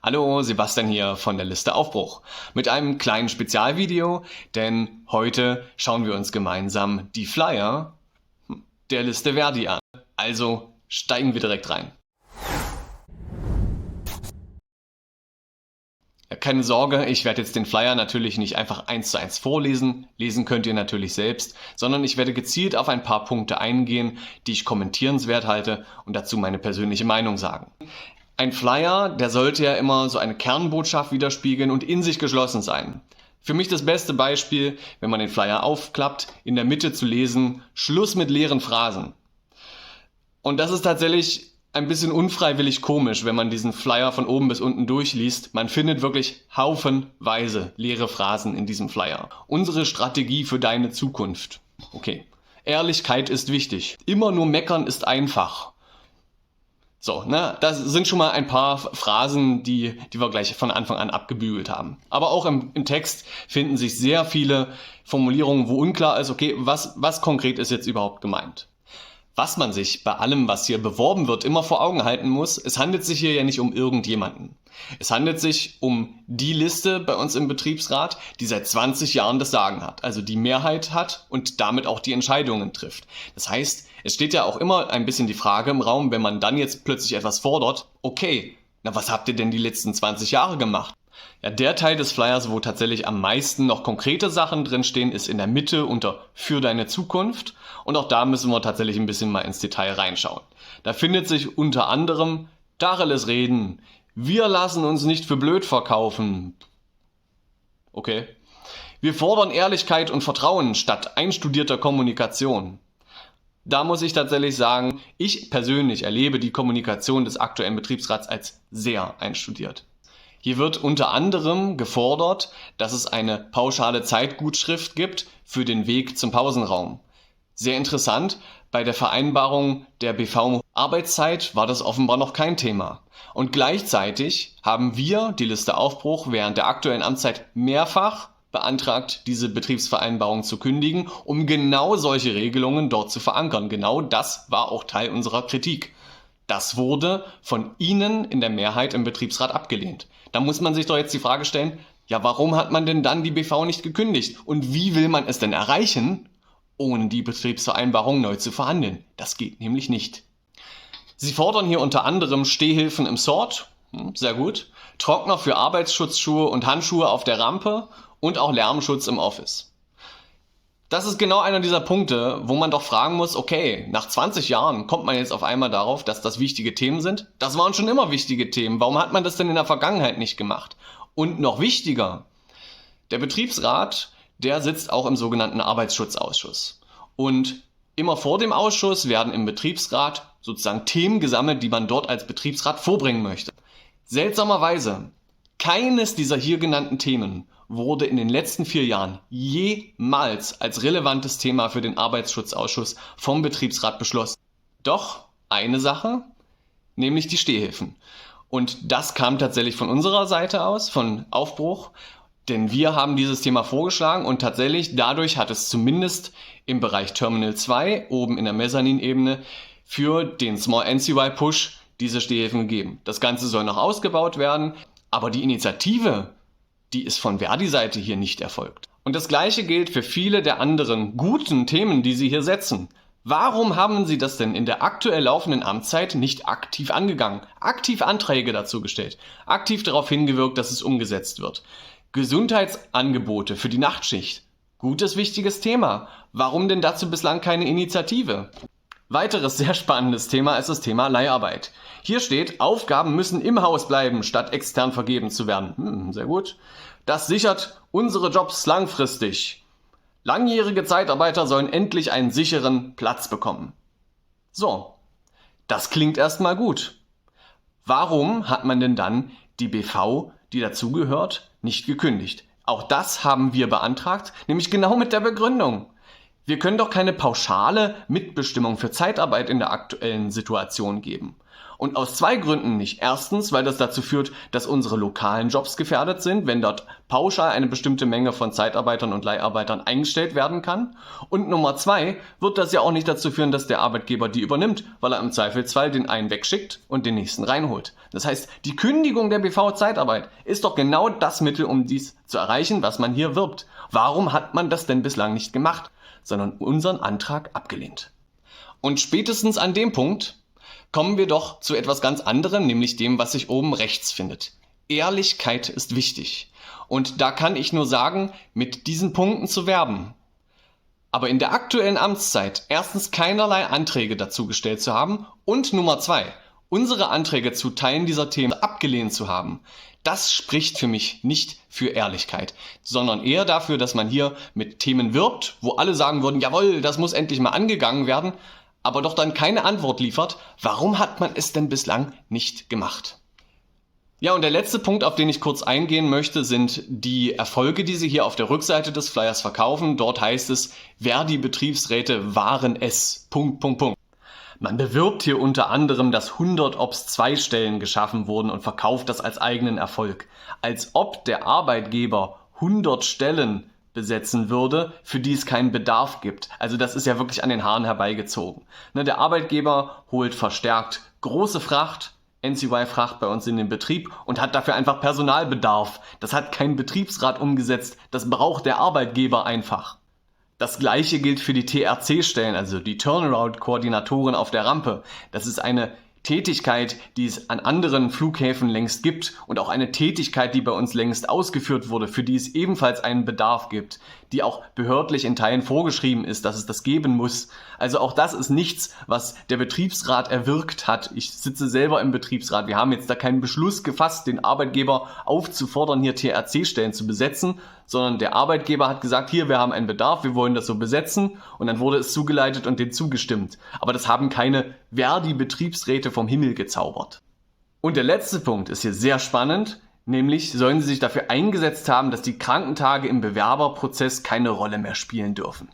Hallo, Sebastian hier von der Liste Aufbruch mit einem kleinen Spezialvideo, denn heute schauen wir uns gemeinsam die Flyer der Liste Verdi an. Also steigen wir direkt rein. Ja, keine Sorge, ich werde jetzt den Flyer natürlich nicht einfach 1:1 vorlesen, lesen könnt ihr natürlich selbst, sondern ich werde gezielt auf ein paar Punkte eingehen, die ich kommentierenswert halte und dazu meine persönliche Meinung sagen. Ein Flyer, der sollte ja immer so eine Kernbotschaft widerspiegeln und in sich geschlossen sein. Für mich das beste Beispiel, wenn man den Flyer aufklappt, in der Mitte zu lesen, Schluss mit leeren Phrasen. Und das ist tatsächlich ein bisschen unfreiwillig komisch, wenn man diesen Flyer von oben bis unten durchliest. Man findet wirklich haufenweise leere Phrasen in diesem Flyer. Unsere Strategie für deine Zukunft. Okay. Ehrlichkeit ist wichtig. Immer nur meckern ist einfach. So, ne, das sind schon mal ein paar Phrasen, die wir gleich von Anfang an abgebügelt haben. Aber auch im Text finden sich sehr viele Formulierungen, wo unklar ist, okay, was konkret ist jetzt überhaupt gemeint. Was man sich bei allem, was hier beworben wird, immer vor Augen halten muss, es handelt sich hier ja nicht um irgendjemanden. Es handelt sich um die Liste bei uns im Betriebsrat, die seit 20 Jahren das Sagen hat, also die Mehrheit hat und damit auch die Entscheidungen trifft. Das heißt, es steht ja auch immer ein bisschen die Frage im Raum, wenn man dann jetzt plötzlich etwas fordert, okay, na was habt ihr denn die letzten 20 Jahre gemacht? Ja, der Teil des Flyers, wo tatsächlich am meisten noch konkrete Sachen drinstehen, ist in der Mitte unter Für deine Zukunft. Und auch da müssen wir tatsächlich ein bisschen mal ins Detail reinschauen. Da findet sich unter anderem Tacheles reden. Wir lassen uns nicht für blöd verkaufen. Okay. Wir fordern Ehrlichkeit und Vertrauen statt einstudierter Kommunikation. Da muss ich tatsächlich sagen, ich persönlich erlebe die Kommunikation des aktuellen Betriebsrats als sehr einstudiert. Hier wird unter anderem gefordert, dass es eine pauschale Zeitgutschrift gibt für den Weg zum Pausenraum. Sehr interessant, bei der Vereinbarung der BV-Arbeitszeit war das offenbar noch kein Thema. Und gleichzeitig haben wir, die Liste Aufbruch, während der aktuellen Amtszeit mehrfach beantragt, diese Betriebsvereinbarung zu kündigen, um genau solche Regelungen dort zu verankern. Genau das war auch Teil unserer Kritik. Das wurde von Ihnen in der Mehrheit im Betriebsrat abgelehnt. Da muss man sich doch jetzt die Frage stellen, ja, warum hat man denn dann die BV nicht gekündigt? Und wie will man es denn erreichen, ohne die Betriebsvereinbarung neu zu verhandeln? Das geht nämlich nicht. Sie fordern hier unter anderem Stehhilfen im Sort, sehr gut, Trockner für Arbeitsschutzschuhe und Handschuhe auf der Rampe und auch Lärmschutz im Office. Das ist genau einer dieser Punkte, wo man doch fragen muss, okay, nach 20 Jahren kommt man jetzt auf einmal darauf, dass das wichtige Themen sind? Das waren schon immer wichtige Themen. Warum hat man das denn in der Vergangenheit nicht gemacht? Und noch wichtiger, der Betriebsrat, der sitzt auch im sogenannten Arbeitsschutzausschuss. Und immer vor dem Ausschuss werden im Betriebsrat sozusagen Themen gesammelt, die man dort als Betriebsrat vorbringen möchte. Seltsamerweise, keines dieser hier genannten Themen wurde in den letzten 4 Jahren jemals als relevantes Thema für den Arbeitsschutzausschuss vom Betriebsrat beschlossen. Doch eine Sache, nämlich die Stehhilfen. Und das kam tatsächlich von unserer Seite aus, von Aufbruch, denn wir haben dieses Thema vorgeschlagen und tatsächlich dadurch hat es zumindest im Bereich Terminal 2, oben in der Mezzanin-Ebene, für den Small NCY Push diese Stehhilfen gegeben. Das Ganze soll noch ausgebaut werden, aber die Initiative, die ist von Verdi-Seite hier nicht erfolgt. Und das Gleiche gilt für viele der anderen guten Themen, die Sie hier setzen. Warum haben Sie das denn in der aktuell laufenden Amtszeit nicht aktiv angegangen, aktiv Anträge dazu gestellt, aktiv darauf hingewirkt, dass es umgesetzt wird? Gesundheitsangebote für die Nachtschicht. Gutes, wichtiges Thema. Warum denn dazu bislang keine Initiative? Weiteres sehr spannendes Thema ist das Thema Leiharbeit. Hier steht, Aufgaben müssen im Haus bleiben, statt extern vergeben zu werden. Sehr gut. Das sichert unsere Jobs langfristig. Langjährige Zeitarbeiter sollen endlich einen sicheren Platz bekommen. So, das klingt erstmal gut. Warum hat man denn dann die BV, die dazugehört, nicht gekündigt? Auch das haben wir beantragt, nämlich genau mit der Begründung. Wir können doch keine pauschale Mitbestimmung für Zeitarbeit in der aktuellen Situation geben. Und aus zwei Gründen nicht. Erstens, weil das dazu führt, dass unsere lokalen Jobs gefährdet sind, wenn dort pauschal eine bestimmte Menge von Zeitarbeitern und Leiharbeitern eingestellt werden kann. Und Nummer zwei, wird das ja auch nicht dazu führen, dass der Arbeitgeber die übernimmt, weil er im Zweifelsfall den einen wegschickt und den nächsten reinholt. Das heißt, die Kündigung der BV-Zeitarbeit ist doch genau das Mittel, um dies zu erreichen, was man hier wirbt. Warum hat man das denn bislang nicht gemacht, sondern unseren Antrag abgelehnt? Und spätestens an dem Punkt kommen wir doch zu etwas ganz anderem, nämlich dem, was sich oben rechts findet. Ehrlichkeit ist wichtig. Und da kann ich nur sagen, mit diesen Punkten zu werben, aber in der aktuellen Amtszeit erstens keinerlei Anträge dazu gestellt zu haben und Nummer zwei, unsere Anträge zu Teilen dieser Themen abgelehnt zu haben, das spricht für mich nicht für Ehrlichkeit, sondern eher dafür, dass man hier mit Themen wirbt, wo alle sagen würden, jawohl, das muss endlich mal angegangen werden, aber doch dann keine Antwort liefert, warum hat man es denn bislang nicht gemacht? Ja, und der letzte Punkt, auf den ich kurz eingehen möchte, sind die Erfolge, die Sie hier auf der Rückseite des Flyers verkaufen. Dort heißt es, Verdi-Betriebsräte waren es... Man bewirbt hier unter anderem, dass 100 OBS 2 Stellen geschaffen wurden und verkauft das als eigenen Erfolg. Als ob der Arbeitgeber 100 Stellen besetzen würde, für die es keinen Bedarf gibt. Also das ist ja wirklich an den Haaren herbeigezogen. Der Arbeitgeber holt verstärkt große Fracht, NCY-Fracht bei uns in den Betrieb und hat dafür einfach Personalbedarf. Das hat kein Betriebsrat umgesetzt, das braucht der Arbeitgeber einfach. Das gleiche gilt für die TRC-Stellen, also die Turnaround-Koordinatoren auf der Rampe. Das ist eine Tätigkeit, die es an anderen Flughäfen längst gibt und auch eine Tätigkeit, die bei uns längst ausgeführt wurde, für die es ebenfalls einen Bedarf gibt, die auch behördlich in Teilen vorgeschrieben ist, dass es das geben muss. Also auch das ist nichts, was der Betriebsrat erwirkt hat. Ich sitze selber im Betriebsrat. Wir haben jetzt da keinen Beschluss gefasst, den Arbeitgeber aufzufordern, hier TRC-Stellen zu besetzen, sondern der Arbeitgeber hat gesagt, hier, wir haben einen Bedarf, wir wollen das so besetzen und dann wurde es zugeleitet und denen zugestimmt. Aber das haben keine Verdi-Betriebsräte vom Himmel gezaubert. Und der letzte Punkt ist hier sehr spannend, nämlich sollen sie sich dafür eingesetzt haben, dass die Krankentage im Bewerberprozess keine Rolle mehr spielen dürfen.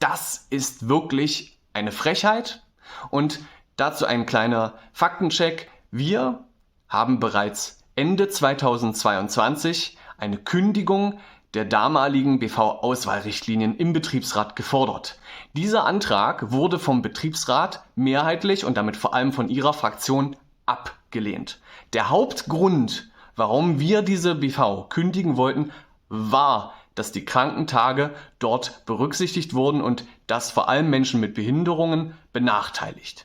Das ist wirklich eine Frechheit und dazu ein kleiner Faktencheck. Wir haben bereits Ende 2022 eine Kündigung der damaligen BV-Auswahlrichtlinien im Betriebsrat gefordert. Dieser Antrag wurde vom Betriebsrat mehrheitlich und damit vor allem von Ihrer Fraktion abgelehnt. Der Hauptgrund, warum wir diese BV kündigen wollten, war, dass die Krankentage dort berücksichtigt wurden und das vor allem Menschen mit Behinderungen benachteiligt.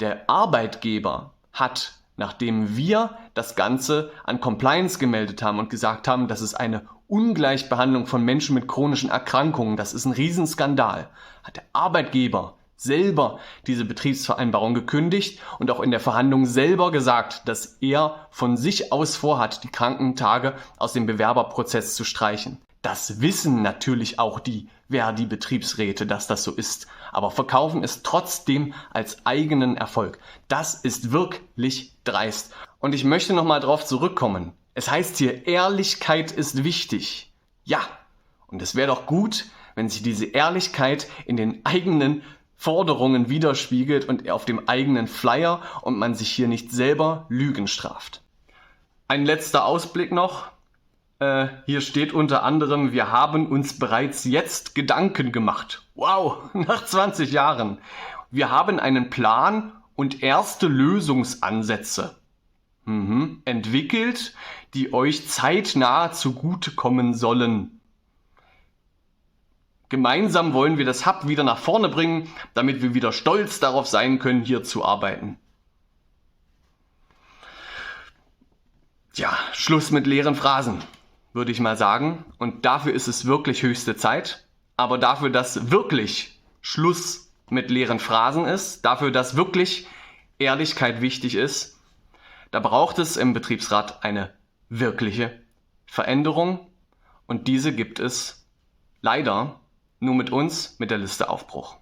Der Arbeitgeber hat, nachdem wir das Ganze an Compliance gemeldet haben und gesagt haben, das ist eine Ungleichbehandlung von Menschen mit chronischen Erkrankungen, das ist ein Riesenskandal, hat der Arbeitgeber selber diese Betriebsvereinbarung gekündigt und auch in der Verhandlung selber gesagt, dass er von sich aus vorhat, die Krankentage aus dem Bewerberprozess zu streichen. Das wissen natürlich auch die Verdi-Betriebsräte, dass das so ist, aber verkaufen es trotzdem als eigenen Erfolg. Das ist wirklich dreist. Und ich möchte nochmal drauf zurückkommen. Es heißt hier, Ehrlichkeit ist wichtig. Ja, und es wäre doch gut, wenn sich diese Ehrlichkeit in den eigenen Forderungen widerspiegelt und auf dem eigenen Flyer und man sich hier nicht selber Lügen straft. Ein letzter Ausblick noch. Hier steht unter anderem, wir haben uns bereits jetzt Gedanken gemacht. Wow, nach 20 Jahren. Wir haben einen Plan und erste Lösungsansätze entwickelt, die euch zeitnah zugutekommen sollen. Gemeinsam wollen wir das Hub wieder nach vorne bringen, damit wir wieder stolz darauf sein können, hier zu arbeiten. Ja, Schluss mit leeren Phrasen, würde ich mal sagen. Und dafür ist es wirklich höchste Zeit. Aber dafür, dass wirklich Schluss mit leeren Phrasen ist, dafür, dass wirklich Ehrlichkeit wichtig ist, da braucht es im Betriebsrat eine wirkliche Veränderung. Und diese gibt es leider nur mit uns, mit der Liste Aufbruch.